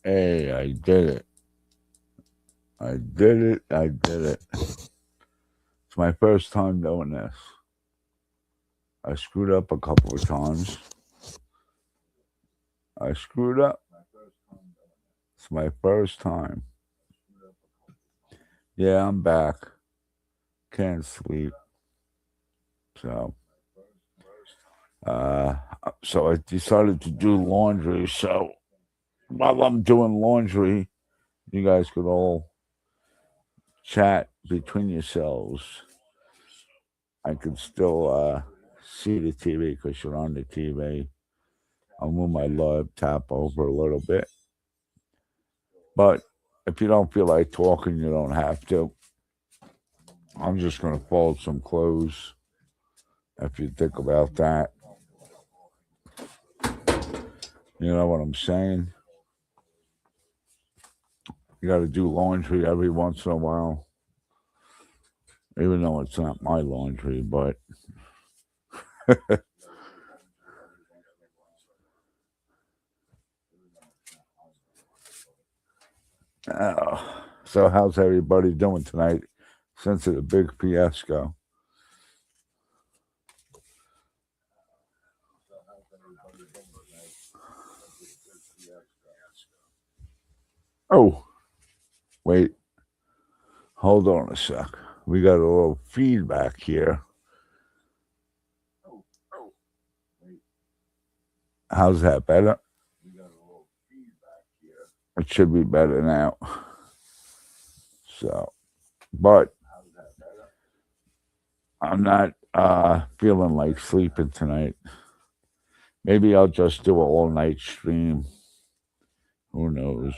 Hey, I did it. I did it. I did it. It's my first time doing this. I screwed up a couple of times. I screwed up. It's my first time. Yeah, I'm back. Can't sleep. So, uh, so I decided to do laundry. So while I'm doing laundry, you guys could all chat between yourselves. I could still see the TV because you're on the TV. I'll move my laptop over a little bit. But if you don't feel like talking, you don't have to. I'm just going to fold some clothes if you think about that. You know what I'm saying? You got to do laundry every once in a while, even though it's not my laundry, but uh, so how's everybody doing tonight since it's a big fiasco? Oh, wait, hold on a sec. We got a little feedback here. How's that better? It should be better now. So, but I'm not feeling like sleeping tonight. Maybe I'll just do an all night stream. Who knows?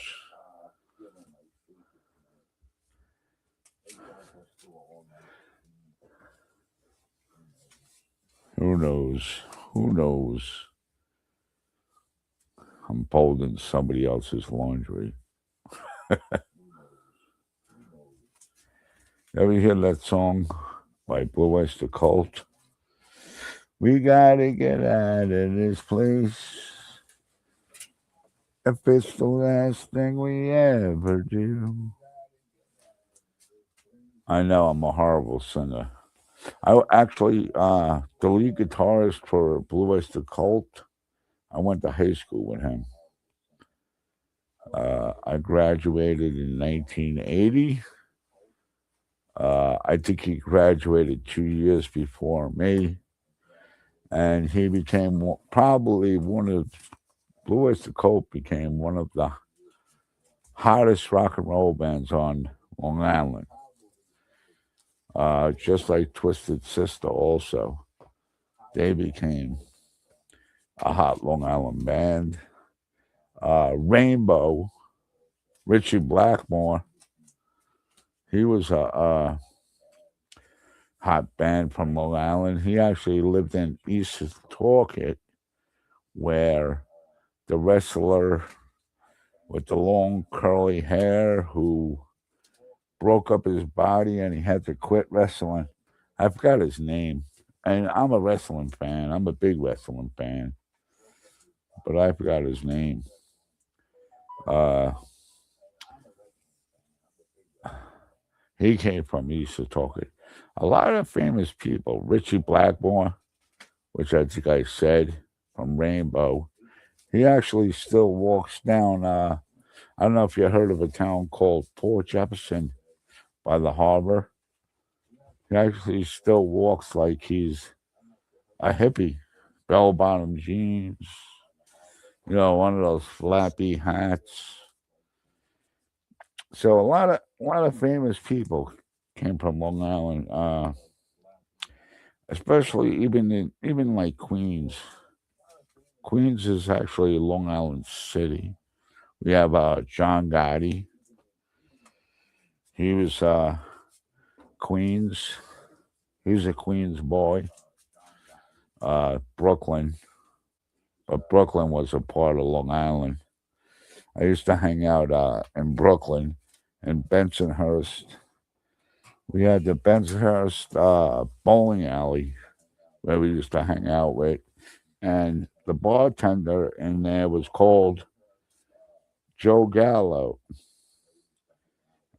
Who knows? Who knows? I'm folding somebody else's laundry. Ever hear that song by Blue Oyster Cult? We gotta get out of this place. If it's the last thing we ever do. I know I'm a horrible singer. Actually the lead guitarist for Blue Oyster Cult. I went to high school with him. I graduated in 1980. I think he graduated 2 years before me, and he became probably one of Blue Oyster Cult became one of the hottest rock and roll bands on Long Island. Just like Twisted Sister, also they became a hot Long Island band. Rainbow, Richie Blackmore, he was a hot band from Long Island. He actually lived in East Talkett, where the wrestler with the long curly hair who broke up his body and he had to quit wrestling. I forgot his name. And I'm a wrestling fan. I'm a big wrestling fan, but I forgot his name. Uh, he came from East Setauket. A lot of famous people. Richie Blackmore, which I think I said from Rainbow. He actually still walks down. I don't know if you heard of a town called Port Jefferson by the harbor. He actually still walks like he's a hippie, bell bottom jeans, one of those flappy hats. So a lot of famous people came from Long Island, especially even like Queens. Queens is actually Long Island City. We have John Gotti. He was Queens. He was a Queens boy. Brooklyn, but Brooklyn was a part of Long Island. I used to hang out in Brooklyn, in Bensonhurst. We had the Bensonhurst bowling alley where we used to hang out with, and the bartender in there was called Joe Gallo.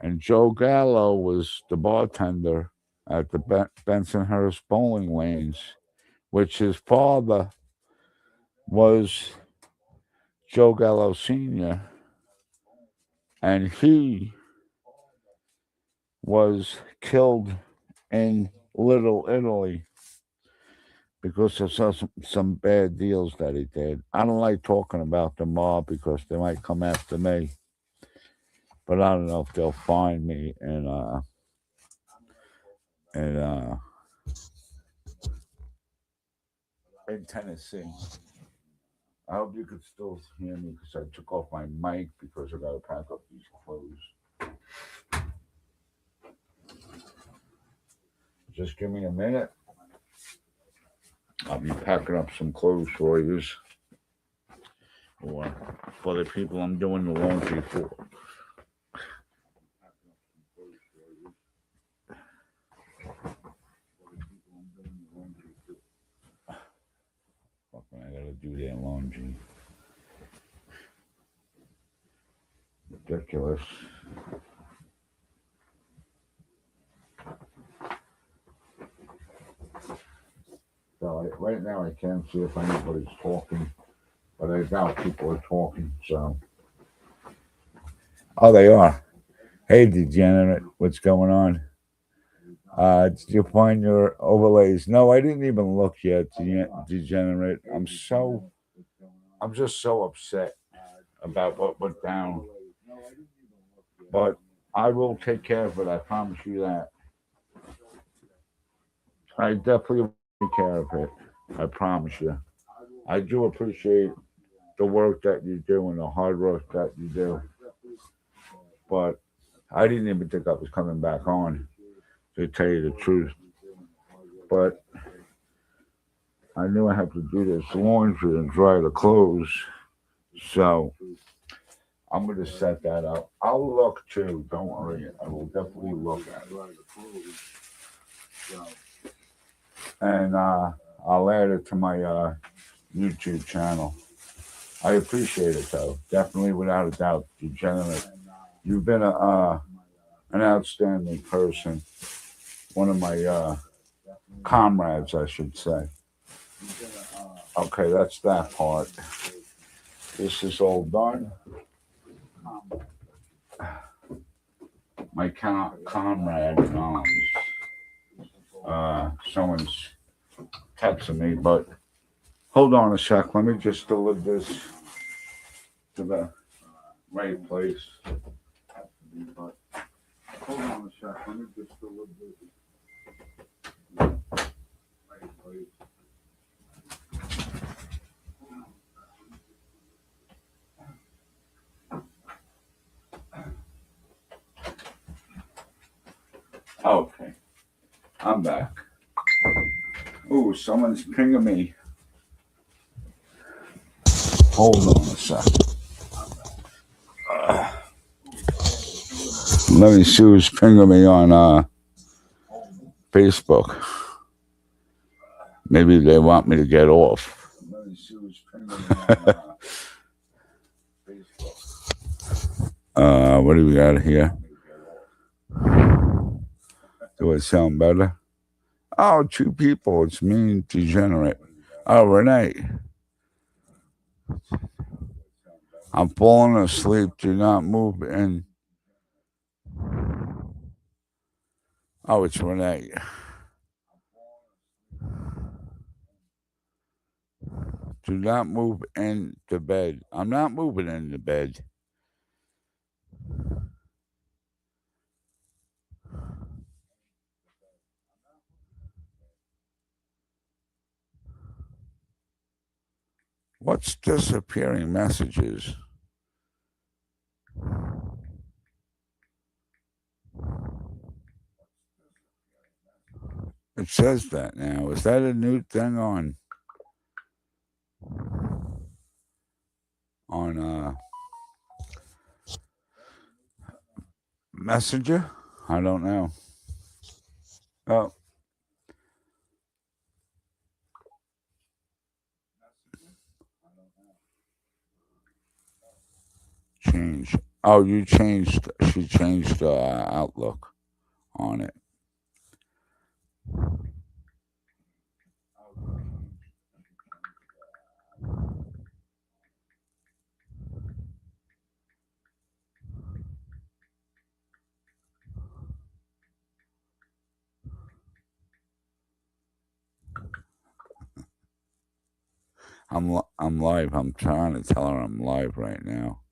And Joe Gallo was the bartender at the Bensonhurst Bowling Lanes, which his father was Joe Gallo Sr., and he was killed in Little Italy because of some bad deals that he did. I don't like talking about the mob because they might come after me, but I don't know if they'll find me in Tennessee. I hope you could still hear me because I took off my mic because I got to pack up these clothes. Just give me a minute. I'll be packing up some clothes for you, or for the people I'm doing the laundry for. Fucking, I gotta do their laundry. Ridiculous. So right now I can't see if anybody's talking, but I doubt people are talking. So, oh, they are. Hey, degenerate, what's going on? Did you find your overlays? No, I didn't even look yet, degenerate. I'm just so upset about what went down. But I will take care of it. I promise you that. I definitely will take care of it. I promise you. I do appreciate the work that you do and the hard work that you do. But I didn't even think I was coming back on, to tell you the truth. But I knew I had to do this laundry and dry the clothes. So I'm going to set that up. I'll look too. Don't worry. I will definitely look at it. And I'll add it to my YouTube channel. I appreciate it, though. Definitely, without a doubt, degenerate. You've been an outstanding person. One of my comrades, I should say. Okay, that's that part. This is all done. My comrade, someone's texting me, but hold on a sec. Let me just deliver this to the right place. But hold on a sec. Let me just deliver this to the right place. Okay, I'm back. Ooh, someone's pinging me. Hold on a sec. Let me see who's pinging me on Facebook. Maybe they want me to get off. Let me see who's pinging me on Facebook. What do we got here? Do it sound better? Oh, 2 people. It's me and degenerate. Oh, Renee. I'm falling asleep. Do not move in. Oh, it's Renee. Do not move into bed. I'm not moving into bed. What's disappearing messages? It says that now. Is that a new thing on Messenger? I don't know. Oh. Change. Oh, you changed. She changed the outlook on it. I'm live. I'm trying to tell her I'm live right now.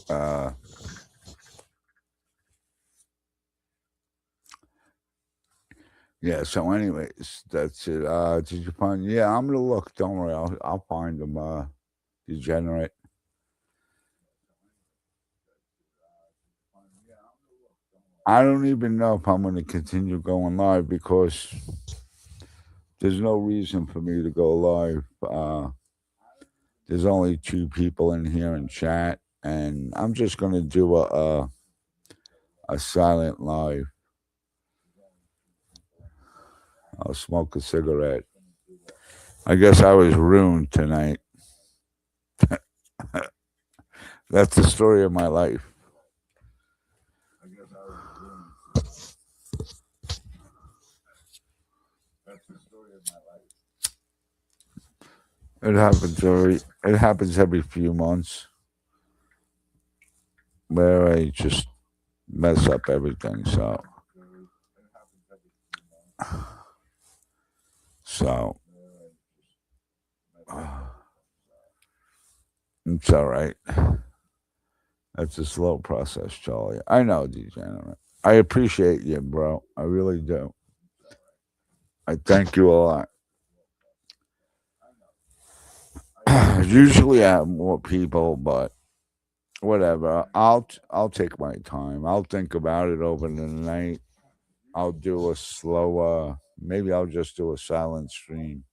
uh, yeah. So, anyways, that's it. Did you find? Yeah, I'm gonna look. Don't worry. I'll find them. Degenerate. I don't even know if I'm going to continue going live because there's no reason for me to go live. There's only 2 people in here in chat, and I'm just going to do a silent live. I'll smoke a cigarette. I guess I was ruined tonight. That's the story of my life. It happens every few months where I just mess up everything. So it's all right. That's a slow process, Charlie. I know, Degenerate. I appreciate you, bro. I really do. I thank you a lot. Usually I have more people, but whatever. I'll take my time. I'll think about it over the night. I'll do a slower. Maybe I'll just do a silent stream.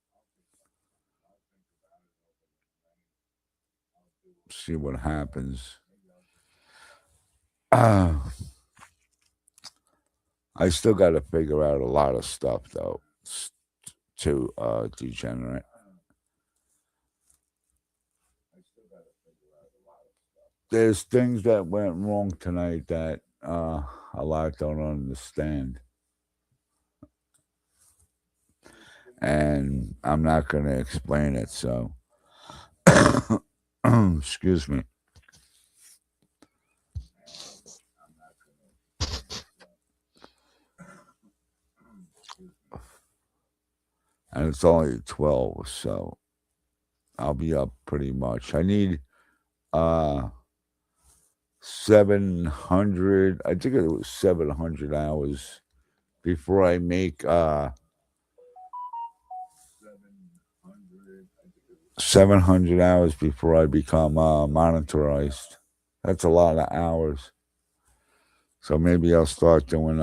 See what happens. I still got to figure out a lot of stuff though. To Degenerate. There's things that went wrong tonight that a lot don't understand. And I'm not going to explain it, so excuse me. And it's only 12, so I'll be up pretty much. I need 700, I think it was 700 hours before I make 700 hours before I become monetized. That's a lot of hours. So maybe I'll start doing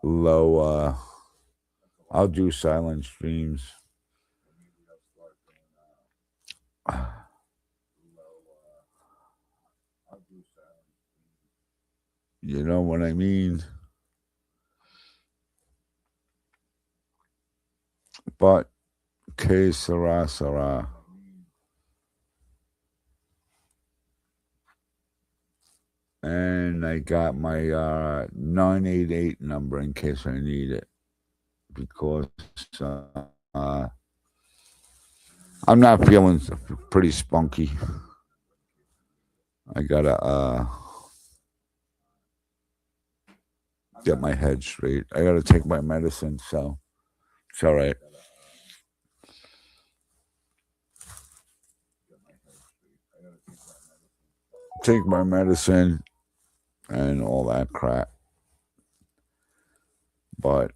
low I'll do silent streams. You know what I mean? But que sera, sera. And I got my 988 number in case I need it. Because I'm not feeling pretty spunky. I gotta get my head straight. I gotta take my medicine, so it's all right. Take my medicine and all that crap. But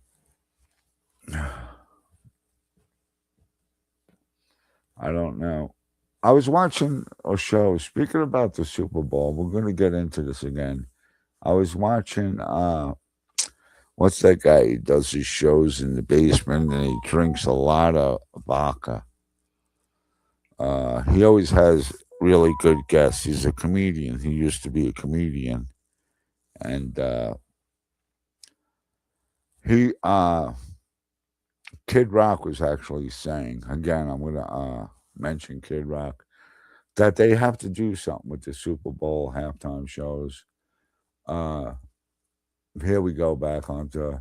I don't know. I was watching a show. Speaking about the Super Bowl, we're going to get into this again. I was watching What's that guy? He does his shows in the basement and he drinks a lot of vodka. He always has really good guests. He's a comedian. He used to be a comedian, and he Kid Rock was actually saying again. I'm gonna mention Kid Rock that they have to do something with the Super Bowl halftime shows. Uh, Here we go back onto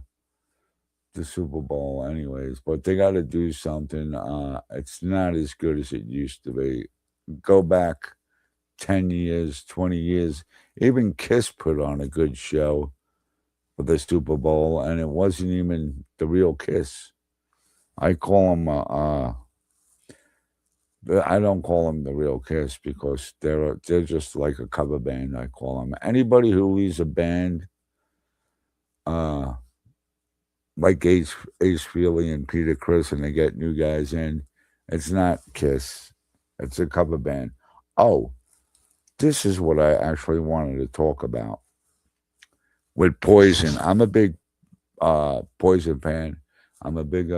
the Super Bowl, anyways. But they got to do something. It's not as good as it used to be. Go back 10 years, 20 years. Even Kiss put on a good show for the Super Bowl, and it wasn't even the real Kiss. I call them. I don't call them the real Kiss because they're just like a cover band. I call them. Anybody who leaves a band, uh, like Ace Frehley and Peter Criss, and they get new guys in, it's not Kiss. It's a cover band. Oh, this is what I actually wanted to talk about with Poison. I'm a big Poison fan. I'm a big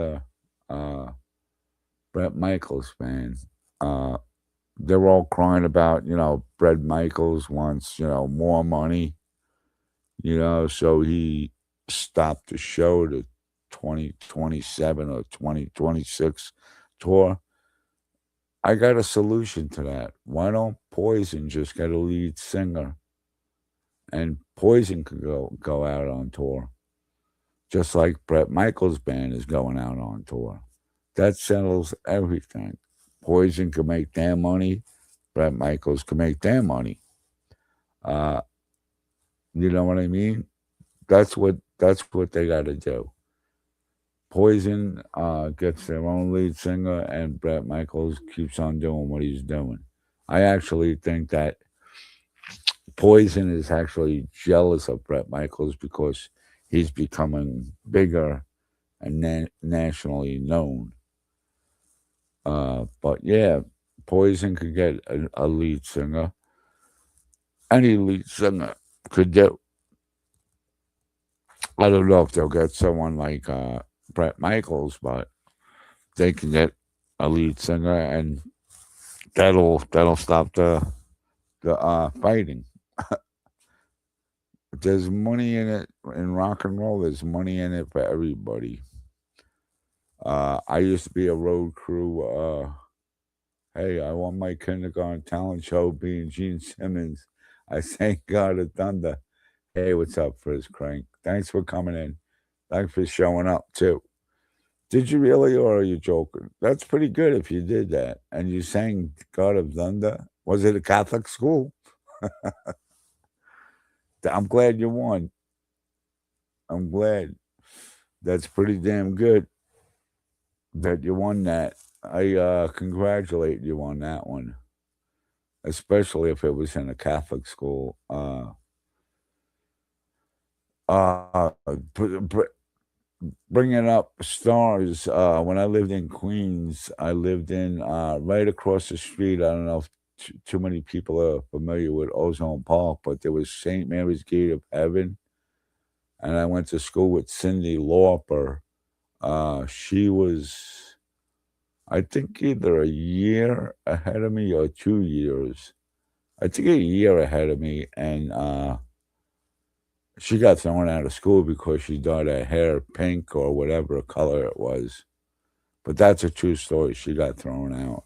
Bret Michaels fan. Uh, they're all crying about, Bret Michaels wants, more money, so he stopped the show to 2027 or 2026 tour. I got a solution to that. Why don't Poison just get a lead singer and Poison could go out on tour, just like Bret Michaels' band is going out on tour. That settles everything. Poison can make their money. Bret Michaels can make their money. Uh, you know what I mean? That's what they got to do. Poison gets their own lead singer, and Bret Michaels keeps on doing what he's doing. I actually think that Poison is actually jealous of Bret Michaels because he's becoming bigger and nationally known. But yeah, Poison could get a lead singer. Any lead singer could do. I don't know if they'll get someone like Bret Michaels, but they can get a lead singer, and that'll stop the fighting. There's money in it in rock and roll. There's money in it for everybody. I used to be a road crew. Hey, I won my kindergarten talent show being Gene Simmons. I sang God of Thunder. Hey, what's up, Frizz Crank? Thanks for coming in. Thanks for showing up too. Did you really, or are you joking? That's pretty good if you did that. And you sang God of Thunder. Was it a Catholic school? I'm glad you won. I'm glad. That's pretty damn good that you won that. I congratulate you on that one, especially if it was in a Catholic school. Uh, br- br- Bringing up stars. When I lived in Queens, I lived in right across the street. I don't know if too many people are familiar with Ozone Park, but there was St. Mary's Gate of Heaven, and I went to school with Cyndi Lauper. She was, I think, either a year ahead of me or 2 years. I think a year ahead of me, and she got thrown out of school because she dyed her hair pink or whatever color it was. But that's a true story. She got thrown out.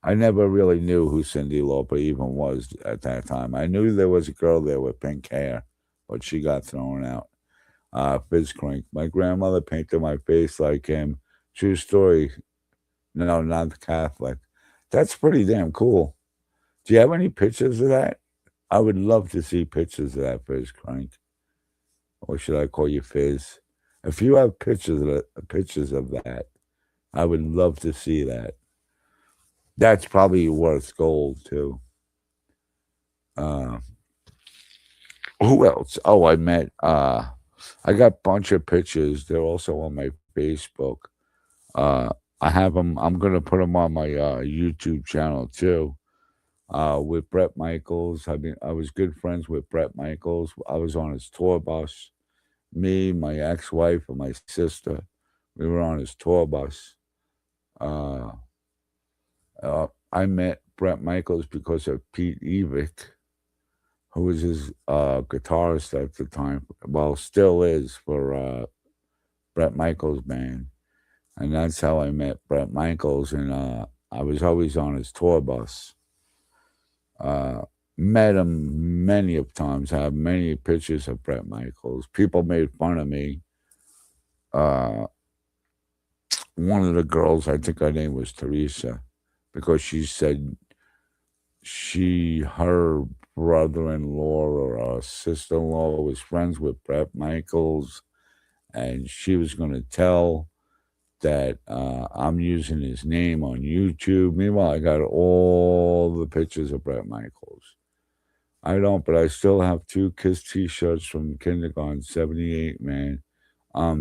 I never really knew who Cyndi Lauper even was at that time. I knew there was a girl there with pink hair, but she got thrown out. Fizz Crank. My grandmother painted my face like him. True story. No, not Catholic. That's pretty damn cool. Do you have any pictures of that? I would love to see pictures of that, Fizz Crank. Or should I call you Fizz? If you have pictures of that, I would love to see that. That's probably worth gold too. Uh, who else? Oh, I got a bunch of pictures. They're also on my Facebook. Uh, I have them. I'm gonna put them on my YouTube channel too. With Bret Michaels. I mean, I was good friends with Bret Michaels. I was on his tour bus, Me, my ex-wife, and my sister. We were on his tour bus. Uh, I met Brett Michaels because of Pete Evick, who was his guitarist at the time. Well, still is for Brett Michaels' band. And that's how I met Brett Michaels. And I was always on his tour bus. Uh, Met him many of times. I have many pictures of Brett Michaels. People made fun of me. Uh, One of the girls, I think her name was Teresa, because she said her brother-in-law or sister-in-law was friends with Brett Michaels, and she was going to tell that I'm using his name on YouTube. Meanwhile, I got all the pictures of Brett Michaels. I don't, but I still have 2 Kiss T-shirts from Kindergarten '78. Man,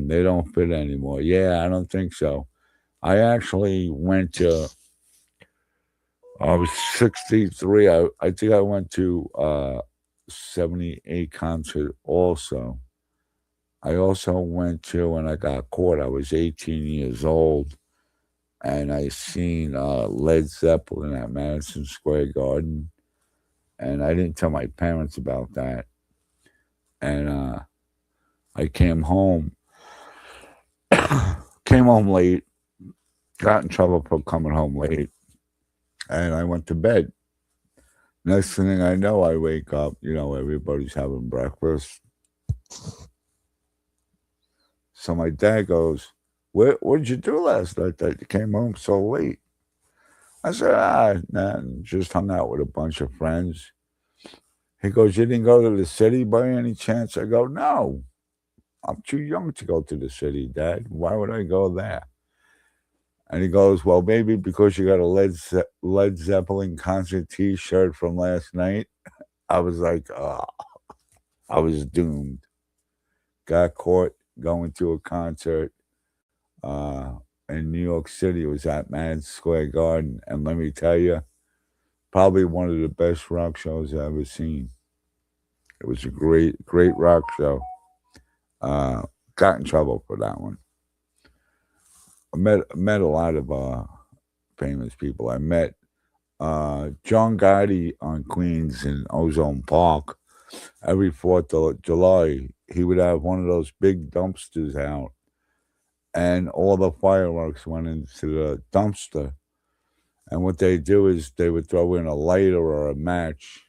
they don't fit anymore. Yeah, I don't think so. I actually went to. I was 63. I think I went to 78 concert also. I also went to, and I got caught. I was 18 years old, and I seen Led Zeppelin at Madison Square Garden, and I didn't tell my parents about that. And I came home, came home late, got in trouble for coming home late, and I went to bed. Next thing I know, I wake up. Everybody's having breakfast. So my dad goes, what did you do last night that you came home so late? I said, nah, just hung out with a bunch of friends. He goes, you didn't go to the city by any chance? I go, no, I'm too young to go to the city, Dad. Why would I go there? And he goes, well, maybe because you got a Led Zeppelin concert T-shirt from last night. I was like, oh, I was doomed. Got caught going to a concert uh, in New York City. It was at Madison Square Garden. And let me tell you, probably one of the best rock shows I've ever seen. It was a great, great rock show. Uh, got in trouble for that one. I met a lot of famous people. I met John Gotti on Queens in Ozone Park. Every 4th of July, he would have one of those big dumpsters out, and all the fireworks went into the dumpster. And what they do is they would throw in a lighter or a match,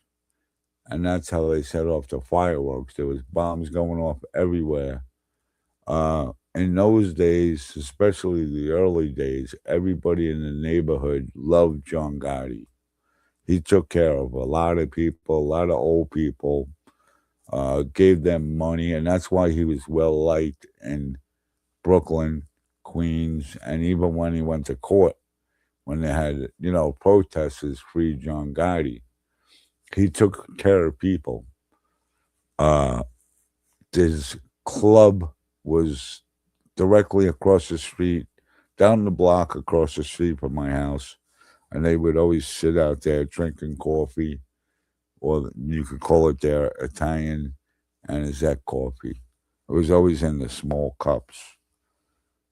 and that's how they set off the fireworks. There was bombs going off everywhere. In those days, especially the early days, everybody in the neighborhood loved John Gotti. He took care of a lot of people, a lot of old people, gave them money, and that's why he was well liked in Brooklyn, Queens, and even when he went to court, when they had, protesters free John Gotti, he took care of people. Uh, his club was directly across the street, down the block across the street from my house, and they would always sit out there drinking coffee, or you could call it their Italian anisette coffee. It was always in the small cups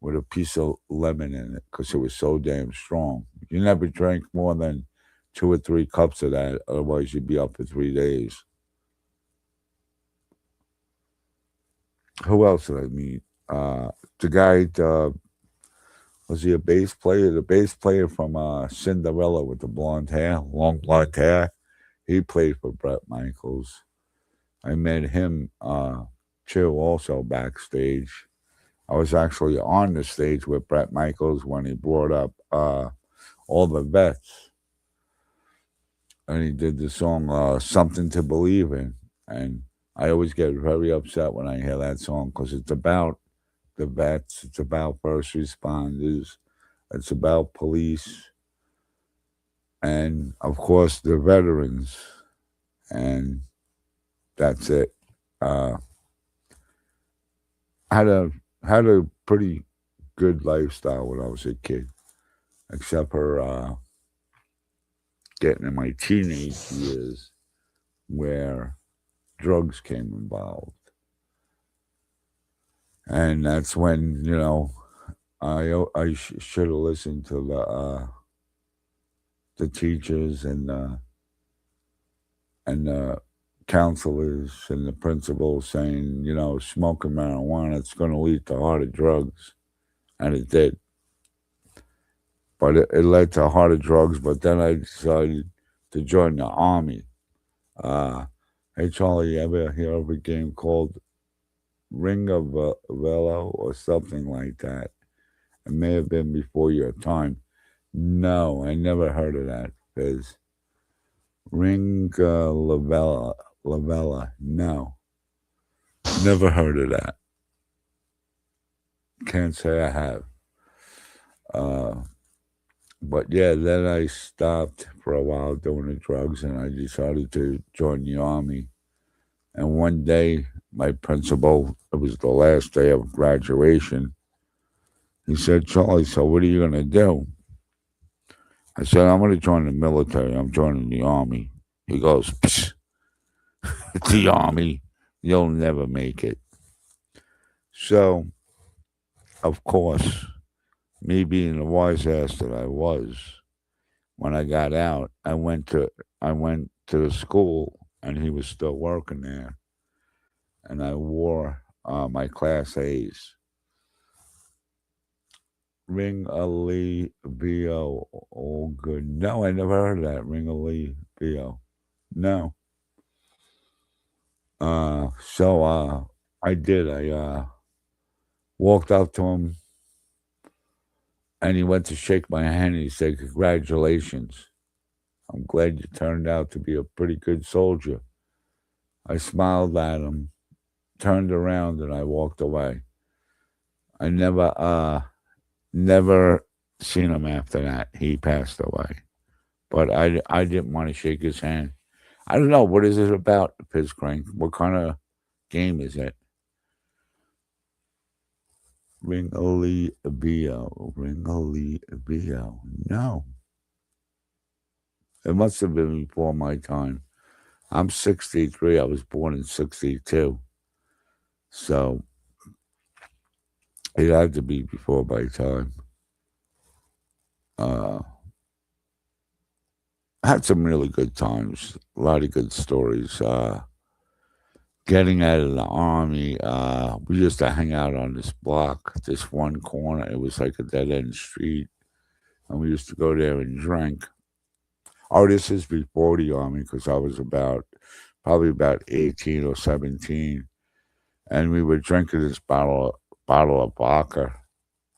with a piece of lemon in it because it was so damn strong. You never drank more than 2 or 3 cups of that, otherwise you'd be up for 3 days. Who else did I meet? The guy, was he a bass player? The bass player from Cinderella with the blonde hair, long blonde hair. He played for Brett Michaels. I met him too, also backstage. I was actually on the stage with Brett Michaels when he brought up all the vets, and he did the song "Something to Believe In," and I always get very upset when I hear that song because it's about the vets, it's about first responders, it's about police, and of course the veterans, and that's it. Uh, had a had a pretty good lifestyle when I was a kid, except for getting in my teenage years where drugs came involved. And that's when, I should have listened to the teachers and counselors and the principals saying, smoking marijuana, it's going to lead to harder drugs. And it did. But it led to harder drugs. But then I decided to join the Army. Hey, Charlie, you ever hear of a game called Ring of Velo or something like that? It may have been before your time. No, I never heard of that. Because Ring Lavella. No, never heard of that. Can't say I have. Uh, but yeah, then I stopped for a while doing the drugs, and I decided to join the Army. And one day, my principal, it was the last day of graduation, he said, Charlie, so what are you going to do? I said, I'm going to join the military. I'm joining the Army. He goes, Psh, the Army, you'll never make it. So, of course, me being the wise ass that I was, when I got out, I went to the school, and he was still working there, and I wore my Class A's. Ring a Lee Bo. Oh, good. No, I never heard of that. Ring a Lee Bo. No. So I did. I walked up to him, and he went to shake my hand. And he said, "Congratulations. I'm glad you turned out to be a pretty good soldier." I smiled at him, turned around, and I walked away. I never seen him after that. He passed away, but I didn't want to shake his hand. I don't know, what is it about, Piz Crank? What kind of game is it? Ringoli Bio. Ringoli Bio. No. It must have been before my time. I'm 63. I was born in 62. So it had to be before my time. Uh, I had some really good times, a lot of good stories. Getting out of the Army, we used to hang out on this block, this one corner. It was like a dead end street. And we used to go there and drink. Oh, this is before the Army because I was probably about 18 or 17. And we were drinking this bottle of vodka.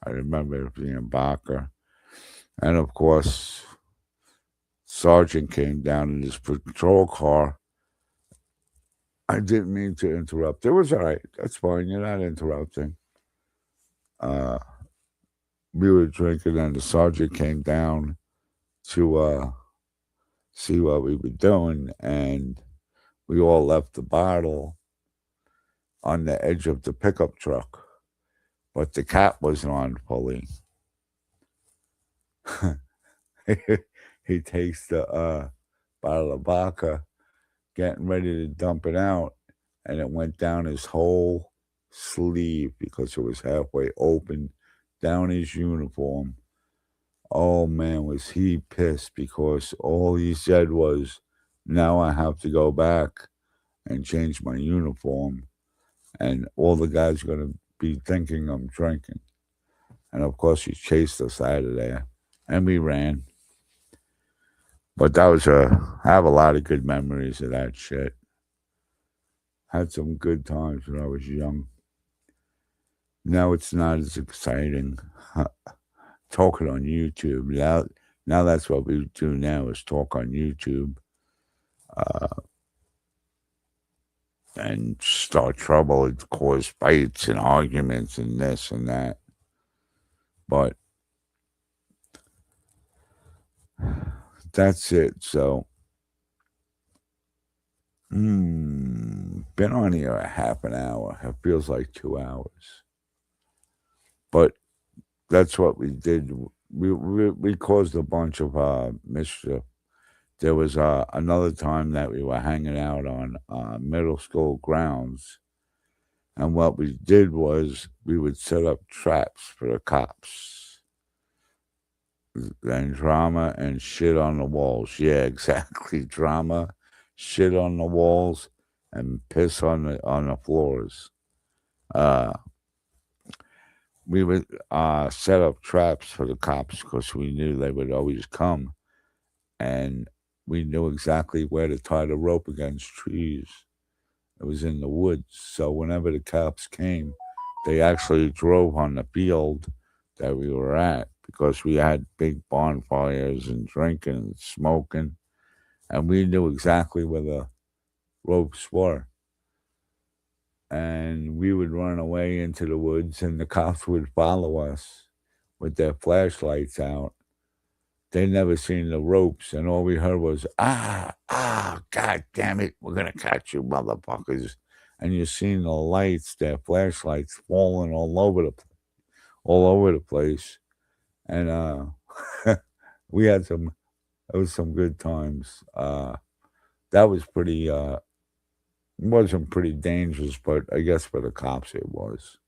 I remember it being vodka. And of course, Sergeant came down in his patrol car. I didn't mean to interrupt. It was all right. That's fine. You're not interrupting. Uh, we were drinking, and the sergeant came down to see what we were doing, and we all left the bottle on the edge of the pickup truck, but the cap wasn't on fully. He takes the bottle of vodka, getting ready to dump it out, and it went down his whole sleeve because it was halfway open, down his uniform. Oh man, was he pissed because all he said was, now I have to go back and change my uniform, and all the guys are going to be thinking I'm drinking. And of course, he chased us out of there, and we ran. But I have a lot of good memories of that shit. Had some good times when I was young. Now it's not as exciting. Talking on YouTube. Now that's what we do now is talk on YouTube. And start trouble and cause fights and arguments and this and that. But that's it. So, been on here a half an hour. It feels like 2 hours. But that's what we did. We caused a bunch of mischief. There was another time that we were hanging out on middle school grounds, And what we did was we would set up traps for the cops. Then drama and shit on the walls. Yeah, exactly. Drama, shit on the walls, and piss on the floors. We would set up traps for the cops because we knew they would always come, and we knew exactly where to tie the rope against trees. It was in the woods, so whenever the cops came, they actually drove on the field that we were at because we had big bonfires and drinking and smoking, and we knew exactly where the ropes were. And we would run away into the woods, and the cops would follow us with their flashlights out. They never seen the ropes, and all we heard was, God damn it, we're going to catch you, motherfuckers. And you seen the lights, their flashlights falling all over the place. And we had it was some good times. That was pretty, wasn't pretty dangerous, but I guess for the cops it was.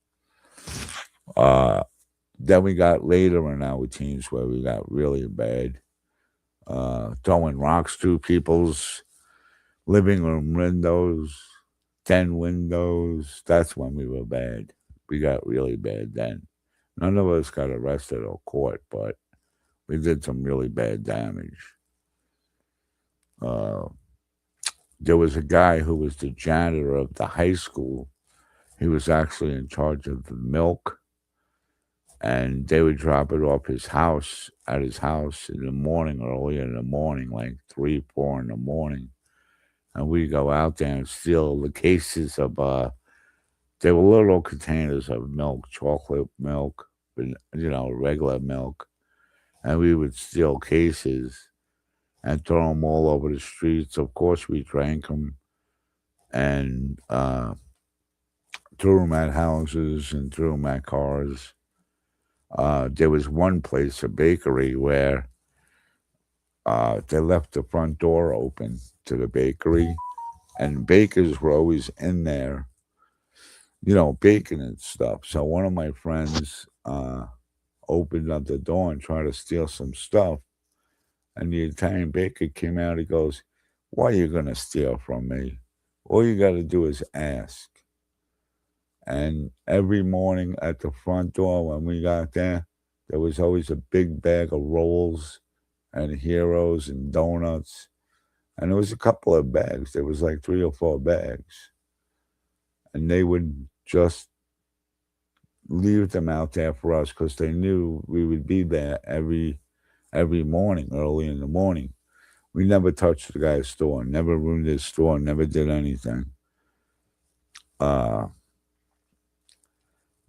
Then we got later in our teens where we got really bad. Throwing rocks through people's living room windows, 10 windows. That's when we were bad. We got really bad then. None of us got arrested or caught, but we did some really bad damage. There was a guy who was the janitor of the high school. He was actually in charge of the milk, and they would drop it off at his house in the morning, early in the morning, like 3, 4 in the morning. And we'd go out there and steal the cases of, they were little containers of milk, chocolate milk, regular milk. And we would steal cases and throw them all over the streets. Of course, we drank them and threw them at houses and threw them at cars. There was one place, a bakery, where they left the front door open to the bakery, and bakers were always in there, baking and stuff. So one of my friends opened up the door and tried to steal some stuff, and the Italian baker came out. He goes, "Why are you going to steal from me? All you got to do is ask." And every morning at the front door when we got there was always a big bag of rolls and heroes and donuts. And there was a couple of bags. There was like 3 or 4 bags. And they would just leave them out there for us because they knew we would be there every morning, early in the morning. We never touched the guy's store, never ruined his store, never did anything.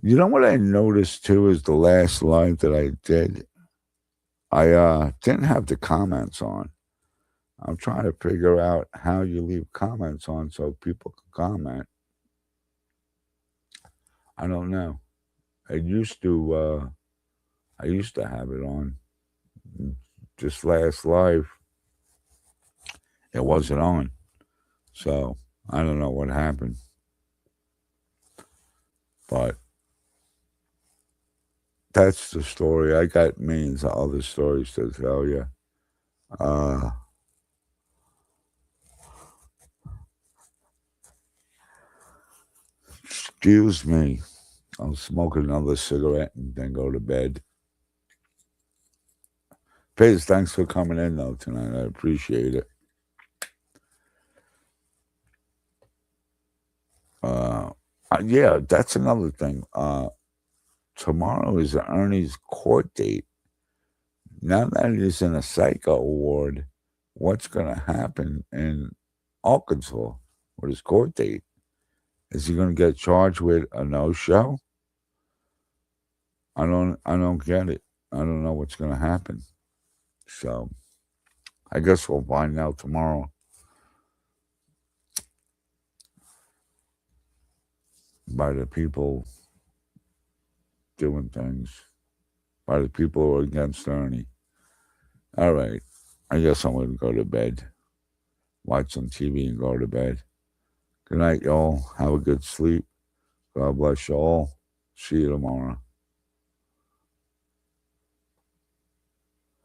You know what I noticed too is the last live that I did, I didn't have the comments on. I'm trying to figure out how you leave comments on so people can comment. I don't know. I used to have it on. Just last live, it wasn't on. So I don't know what happened. But that's the story. I got millions of other stories to tell you. Excuse me. I'll smoke another cigarette and then go to bed. Paige, thanks for coming in though tonight. I appreciate it. Yeah, that's another thing. Tomorrow is Ernie's court date. Now that he's in a psycho ward, what's going to happen in Arkansas with his court date? Is he going to get charged with a no-show? I don't get it. I don't know what's going to happen. So I guess we'll find out tomorrow. By the people doing things. By the people who are against Ernie. All right. I guess I'm going to go to bed. Watch some TV and go to bed. Good night, y'all. Have a good sleep. God bless you all. See you tomorrow.